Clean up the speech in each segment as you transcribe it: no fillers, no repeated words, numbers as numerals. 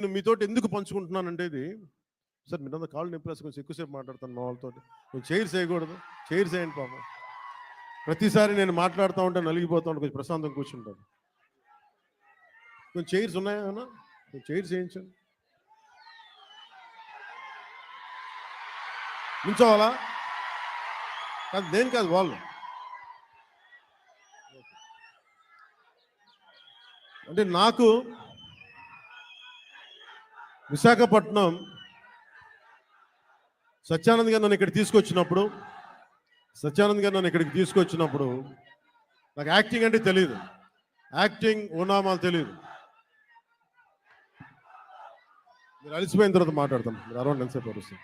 నేను మీతోటి ఎందుకు పంచుకుంటున్నానంటే ఇది సార్ మీరంతా కాళ్ళు నొప్పి కొంచెం ఎక్కువసేపు మాట్లాడతాను మా వాళ్ళతో. కొంచెం చైర్స్ వేయకూడదు, చైర్స్ వేయండి పాపం. ప్రతిసారి నేను మాట్లాడుతూ ఉంటే నలిగిపోతూ ఉంటాను, కొంచెం ప్రశాంతం కూర్చుంటాను. కొంచెం చైర్స్ ఉన్నాయా? కొంచెం చైర్స్ వేయించండి. నించోవాలా? కాదు, నేను కాదు, వాళ్ళు. అంటే నాకు విశాఖపట్నం సత్యానంద్ గారు నన్ను ఇక్కడికి తీసుకొచ్చినప్పుడు నాకు యాక్టింగ్ అంటే తెలియదు, యాక్టింగ్ ఉన్నామాలు తెలియదు. మీరు అలసిపోయిన తర్వాత మాట్లాడతాం, మీరు అరౌండ్ ఎంతసేపు అరుస్తాం.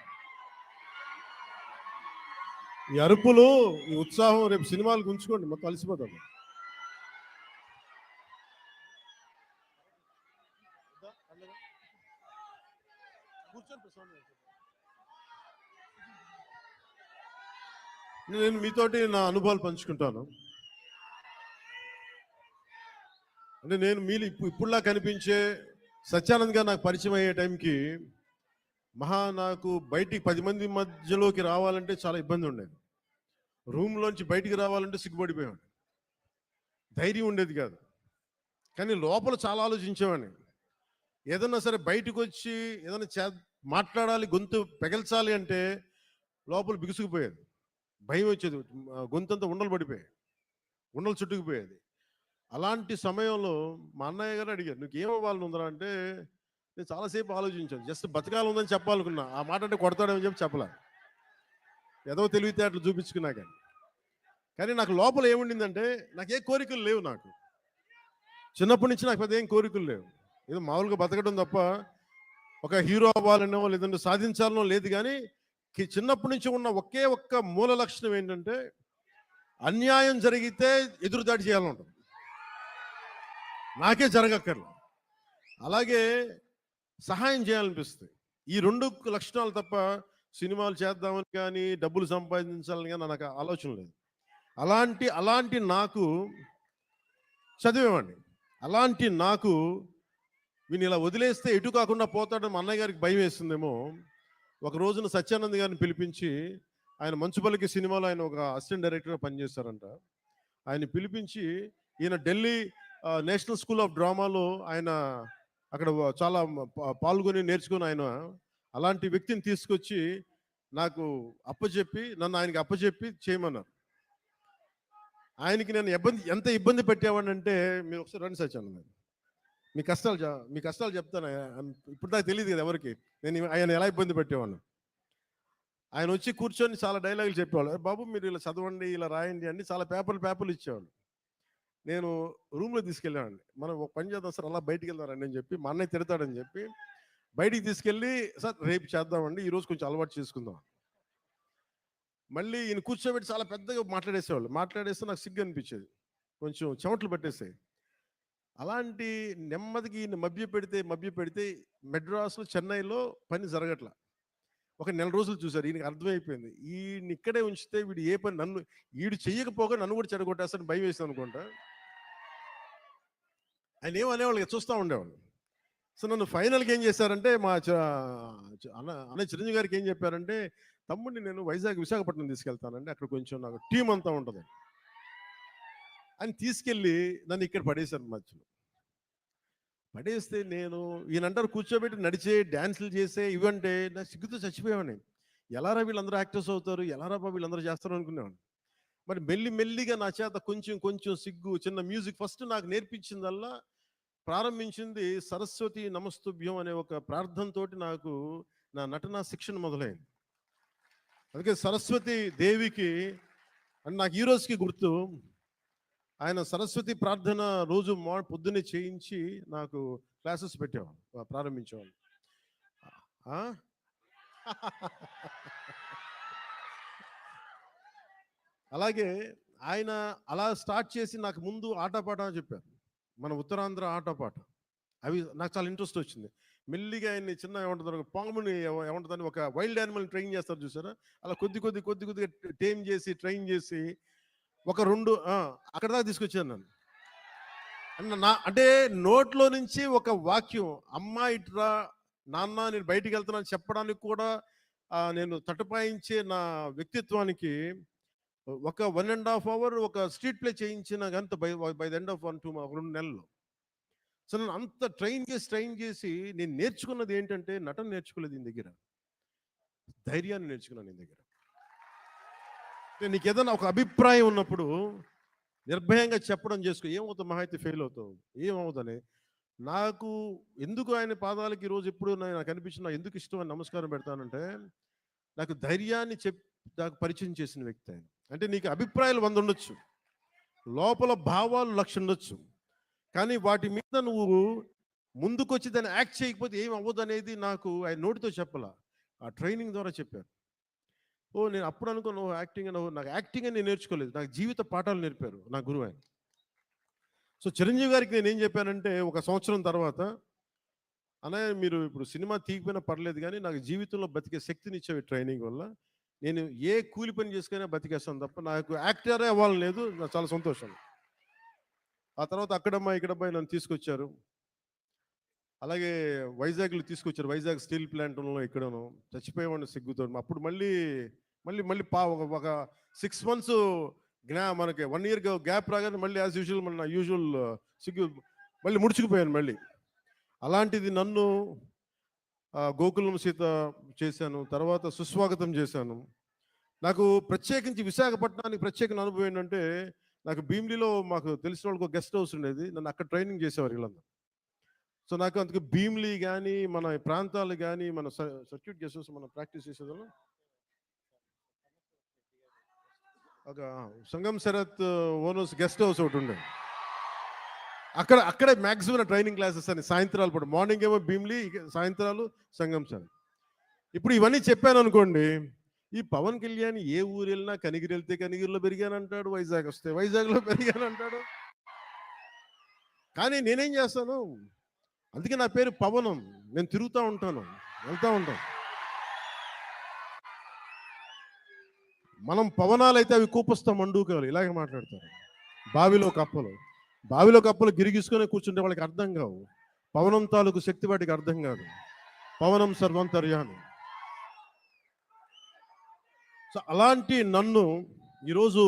ఈ అరుపులు, ఈ ఉత్సాహం రేపు సినిమాలకు ఉంచుకోండి, మొత్తం అలసిపోతాం. నేను మీతోటి నా అనుభవాలు పంచుకుంటాను. అంటే నేను మీరు ఇప్పుడులా కనిపించే సత్యానంద్ గారు నాకు పరిచయం అయ్యే టైంకి నాకు బయటికి 10 మంది మధ్యలోకి రావాలంటే చాలా ఇబ్బంది ఉండేది. రూమ్లోంచి బయటికి రావాలంటే సిగ్గుపడిపోయాడు, ధైర్యం ఉండేది కాదు. కానీ లోపల చాలా ఆలోచించేవాడిని. ఏదన్నా సరే బయటకు వచ్చి ఏదైనా మాట్లాడాలి, గొంతు పెగల్చాలి అంటే లోపల బిగుసుకుపోయేది, భయం వచ్చేది, గొంతంతా ఉండలు చుట్టుకుపోయేది. అలాంటి సమయంలో మా అన్నయ్య గారు అడిగారు, నీకు ఏమవ్వాలని ఉందరా అంటే నేను చాలాసేపు ఆలోచించాను. జస్ట్ బతకాలు ఉందని చెప్పాలనుకున్నా. ఆ మాట అంటే కొడతాడని చెప్పలే, ఏదో తెలివితేటలు చూపించుకున్నా. కానీ నాకు లోపల ఏముండిందంటే నాకు ఏ కోరికలు లేవు. నాకు చిన్నప్పటి నుంచి నాకు పెద్ద ఏం కోరికలు లేవు. ఏదో మామూలుగా బతకడం తప్ప ఒక హీరో అవ్వాలనో లేదంటే సాధించాలనో లేదు. కానీ చిన్నప్పటి నుంచి ఉన్న ఒకే ఒక్క మూల లక్షణం ఏంటంటే అన్యాయం జరిగితే ఎదురుదాడి చేయాలని ఉంటుంది, నాకే జరగక్కర్లేదు. అలాగే సహాయం చేయాలనిపిస్తుంది. ఈ 2 లక్షణాలు తప్ప సినిమాలు చేద్దామని కానీ డబ్బులు సంపాదించాలని కానీ నాకు ఆలోచన లేదు. అలాంటి నాకు చదివేవాడిని. అలాంటి నాకు వీని ఇలా వదిలేస్తే ఎటు కాకుండా పోతాడని మా అన్నయ్య గారికి భయం వేస్తుందేమో. ఒక రోజున సత్యానంద్ గారిని పిలిపించి, ఆయన మంచుపల్లికి సినిమాలో ఆయన ఒక అసిస్టెంట్ డైరెక్టర్గా పనిచేస్తారంట. ఆయన పిలిపించి ఈయన ఢిల్లీ నేషనల్ స్కూల్ ఆఫ్ డ్రామాలో ఆయన అక్కడ చాలా పాల్గొని నేర్చుకుని ఆయన అలాంటి వ్యక్తిని తీసుకొచ్చి నాకు నన్ను ఆయనకి అప్పచెప్పి చేయమన్నారు. ఆయనకి నేను ఎంత ఇబ్బంది పెట్టేవాడినంటే, మీరు ఒకసారి రండి సత్యానంద్ గారు, మీ కష్టాలు చెప్తాను. ఇప్పుడు నాకు తెలియదు కదా ఎవరికి, నేను ఆయన ఎలా ఇబ్బంది పెట్టేవాడిని. ఆయన వచ్చి కూర్చొని చాలా డైలాగులు చెప్పేవాళ్ళు. బాబు మీరు ఇలా చదవండి, ఇలా రాయండి అని చాలా పేపర్లు ఇచ్చేవాళ్ళు. నేను రూమ్లో తీసుకెళ్ళామండి. మనం ఒక పని చేద్దాం సార్, అలా బయటికి వెళ్దారండి అని చెప్పి, మా అన్నయ్య తిడతాడని చెప్పి బయటికి తీసుకెళ్ళి, సార్ రేపు చేద్దామండి, ఈరోజు కొంచెం అలవాటు చేసుకుందాం. మళ్ళీ ఈయన కూర్చోబెట్టి చాలా పెద్దగా మాట్లాడేస్తే నాకు సిగ్గు అనిపించేది, కొంచెం చెమటలు పట్టేసాయి. అలాంటి నెమ్మదికి ఈయన మభ్య పెడితే మెడ్రాస్లో, చెన్నైలో పని జరగట్లా. ఒక 1 నెల రోజులు చూశారు. ఈయనకి అర్థమైపోయింది, ఈయన ఇక్కడే ఉంచితే వీడు ఏ పని వీడు చెయ్యకపోగా నన్ను కూడా చెడగొట్టేస్తాను భయం వేసింది అనుకుంటా. ఆయన ఏమనేవాళ్ళు, చూస్తూ ఉండేవాళ్ళు. సో నన్ను ఫైనల్గా ఏం చేశారంటే, మా అన్నయ్య చిరంజీవి గారికి ఏం చెప్పారంటే, తమ్ముడిని నేను విశాఖపట్నం తీసుకెళ్తానండి, అక్కడ కొంచెం నాకు టీం అంతా ఉంటుంది అని తీసుకెళ్ళి నన్ను ఇక్కడ పడేశారు. మధ్యలో పడేస్తే నేను ఈయనంటారు కూర్చోబెట్టి నడిచే డ్యాన్సులు చేసే ఇవంటే నా సిగ్గుతో చచ్చిపోయేవాడిని. ఎలారా వీళ్ళందరూ యాక్టర్స్ అవుతారు, ఎలారా వీళ్ళందరూ చేస్తారు అనుకునేవాడిని. మరి మెల్లిగా నా చేత కొంచెం సిగ్గు, చిన్న మ్యూజిక్ ఫస్ట్ నాకు నేర్పించిందల్లా, ప్రారంభించింది సరస్వతి నమస్తుభ్యం అనే ఒక ప్రార్థనతోటి నాకు నా నటన శిక్షణ మొదలైంది. అందుకే సరస్వతి దేవికి అని నాకు ఈ రోజుకి గుర్తు. ఆయన సరస్వతి ప్రార్థన రోజు పొద్దున్నే చేయించి నాకు క్లాసెస్ పెట్టేవాళ్ళు, ప్రారంభించేవాళ్ళు. అలాగే ఆయన అలా స్టార్ట్ చేసి నాకు ముందు ఆటపాట చెప్పారు, మన ఉత్తరాంధ్ర ఆటపాట. అవి నాకు చాలా ఇంట్రెస్ట్ వచ్చింది. మెల్లిగా ఆయన్ని చిన్న ఏమంటుంది, పాముని ఏమంటుందని ఒక వైల్డ్ యానిమల్ని ట్రైన్ చేస్తారు చూసారా, అలా కొద్దిగా ట్రైన్ చేసి ఒక 2 అక్కడ దాకా తీసుకొచ్చాను నన్ను. అంటే నోట్లో నుంచి ఒక వాక్యం, అమ్మ ఇట్రా, నాన్న నేను బయటికి వెళ్తున్నాను చెప్పడానికి కూడా నేను తటపాయించే నా వ్యక్తిత్వానికి ఒక 1.5 అవర్ ఒక స్ట్రీట్ ప్లే చేయించిన గంత బై ద ఎండ్ ఆఫ్ 2 నెలలు. సో నన్ను అంత ట్రైన్ చేసి నేను నేర్చుకున్నది ఏంటంటే, నటన నేర్చుకోలేదు దీని దగ్గర, ధైర్యాన్ని నేర్చుకున్నాను దీని దగ్గర. నీకు ఏదైనా ఒక అభిప్రాయం ఉన్నప్పుడు నిర్భయంగా చెప్పడం చేసుకో. ఏమవుతావు, మహా అయితే ఫెయిల్ అవుతావు, ఏమవుతుంది. నాకు ఎందుకు ఆయన పాదాలకి ఈరోజు ఎప్పుడు నాకు అనిపించిన ఎందుకు ఇష్టం అని నమస్కారం పెడతానంటే, నాకు ధైర్యాన్ని నాకు పరిచయం చేసిన వ్యక్తి ఆయన. అంటే నీకు అభిప్రాయాలు 100 ఉండొచ్చు, లోపల భావాలు 1,00,000 ఉండొచ్చు, కానీ వాటి మీద నువ్వు ముందుకొచ్చి దాన్ని యాక్ట్ చేయకపోతే ఏం అవ్వదు అనేది నాకు ఆయన నోటితో చెప్పాల, ఆ ట్రైనింగ్ ద్వారా చెప్పారు. నేను అప్పుడు అనుకున్నాను యాక్టింగ్ అని. నాకు యాక్టింగ్ అని నేను నేర్చుకోలేదు, నాకు జీవిత పాఠాలు నేర్పారు నా గురువు ఆయన. సో చిరంజీవి గారికి నేను ఏం చెప్పానంటే, 1 సంవత్సరం తర్వాత, అన్నయ్య మీరు ఇప్పుడు సినిమా తీయకపోయినా పర్లేదు కానీ నాకు జీవితంలో బతికే శక్తిని ఇచ్చేవి ట్రైనింగ్ వల్ల. నేను ఏ కూలి పని చేసుకునే బతికేస్తాను తప్ప నాకు యాక్టరే అవ్వాలని లేదు. నాకు చాలా సంతోషం. ఆ తర్వాత అక్కడమ్మా ఇక్కడమ్మా నన్ను తీసుకొచ్చారు. అలాగే వైజాగ్లో తీసుకొచ్చారు, వైజాగ్ స్టీల్ ప్లాంట్లో ఇక్కడను చచ్చిపోయేవాడిని సిగ్గుతో. అప్పుడు మళ్ళీ మళ్ళీ మళ్ళీ ఒక 6 months మనకి 1 year గ్యాప్ రాగానే మళ్ళీ యాజ్ యూజువల్ మన యూజువల్ సిగ్గు మళ్ళీ ముడుచుకుపోయాను మళ్ళీ. అలాంటిది నన్ను గోకులం సీత చేశాను, తర్వాత సుస్వాగతం చేశాను. నాకు ప్రత్యేకించి విశాఖపట్నానికి ప్రత్యేక అనుభవం ఏంటంటే, నాకు భీమిలిలో మాకు తెలిసిన వాళ్ళకి గెస్ట్ హౌస్ ఉండేది, నన్ను అక్కడ ట్రైనింగ్ చేసేవారు వీళ్ళందరూ. సో నాకు అందుకు భీమిలి కానీ మన ప్రాంతాలు కానీ మన సర్క్యూట్ గెస్ట్ హౌస్ మనం ప్రాక్టీస్ చేసేదాన్ని. ఒక సంగం శరత్ ఓనర్స్ గెస్ట్ హౌస్ ఒకటి ఉండే, అక్కడే మ్యాక్సిమం ట్రైనింగ్ క్లాసెస్ అని. సాయంత్రాలు పూట, మార్నింగ్ ఏమో భీమిలి, సాయంత్రాలు సంగం శరత్. ఇప్పుడు ఇవన్నీ చెప్పాను అనుకోండి, ఈ పవన్ కళ్యాణ్ ఏ ఊరు వెళ్ళినా కనిగిరి వెళ్తే కనిగిరిలో పెరిగానంటాడు, వైజాగ్ వస్తే వైజాగ్లో పెరిగానంటాడు. కానీ నేనేం చేస్తాను, అందుకే నా పేరు పవనం. నేను తిరుగుతూ ఉంటాను, వెళ్తూ ఉంటాను. మనం పవనాలు అయితే అవి కూపస్తా మండూకాలు ఇలాగే మాట్లాడతారు. బావిలో కప్పలు గిరిగిసుకొని కూర్చుంటే వాళ్ళకి అర్థం కావు. పవనం తాలూకు శక్తి వాటికి అర్థం కాదు. పవనం సర్వంతర్యామి. సో అలాంటి నన్ను ఈరోజు